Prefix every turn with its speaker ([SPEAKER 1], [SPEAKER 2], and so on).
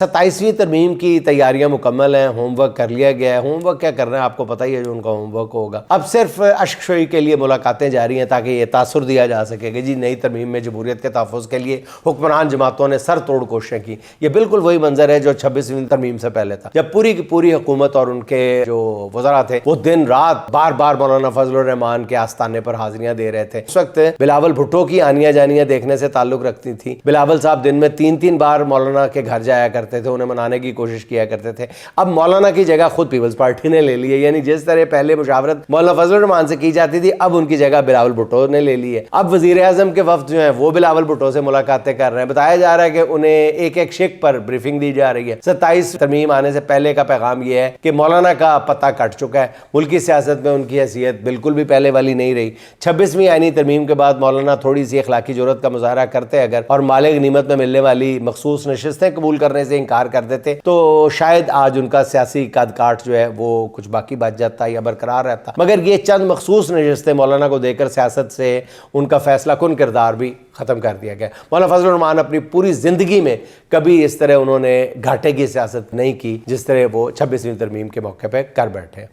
[SPEAKER 1] 27वीं तरमीम की तैयारियां मुकम्मल हैं, होमवर्क कर लिया गया है। होमवर्क क्या करना है आपको पता ही है जो उनका होमवर्क होगा। अब सिर्फ अश्कशोई के लिए मुलाकातें जारी हैं ताकि ये तासुर दिया जा सके कि जी नई तरमीम में जमहूरियत के तहफ़्फ़ुज़ के लिए हुक्मरान जमातों ने सर तोड़ कोशिशें की। ये बिल्कुल वही मंजर है जो 26वीं तरमीम से पहले था, जब पूरी की पूरी हुकूमत और उनके जो वज़रा थे वो दिन रात बार बार मौलाना फजलुर रहमान के आस्थाने पर हाजिरियां दे रहे थे। उस वक्त बिलावल भुट्टो की आनिया जानिया देखने से ताल्लुक़ रखती थी। बिलावल साहब दिन में 3-3 बार मौलाना के घर जाया करते थे, उन्हें मनाने की कोशिश किया करते थे। अब मौलाना की जगह खुद पीपल्स पार्टी ने ले ली है, यानी जिस तरह पहले मुशावरत मौलाना फजलुर रहमान से की जाती थी अब उनकी जगह बिलावल भुट्टो ने ले ली है। अब वजीर आजम के वफ्द जो है वो बिलावल भुट्टो से मुलाकातें कर रहे हैं। बताया जा रहा है कि उन्हें एक एक शिक पर ब्रीफिंग दी जा रही है। 27 तरमीम आने से पहले का पैगाम यह है कि मौलाना का पत्ता कट चुका है, मुल्की सियासत में उनकी हैसियत बिल्कुल भी पहले वाली नहीं रही। 26वीं आईनी तरमीम के बाद मौलाना थोड़ी सी अखलाकी जुर्रत का मुजाहरा करते अगर और माले गनीमत में मिलने वाली मखसूस नशिस्तें कबूल करने से इनकार कर देते तो शायद आज उनका सियासी कद काठ जो है वो कुछ बाकी बच जाता या बरकरार रहता। मगर ये चंद मखसूस नशिस्तें मौलाना को देकर सियासत से उनका फैसला कुन किरदार भी ख़त्म कर दिया गया। मौलाना फजलुर रहमान अपनी पूरी ज़िंदगी में कभी इस तरह उन्होंने घाटे की सियासत नहीं की जिस तरह वो 26वीं तरमीम के मौके पर कर बैठे।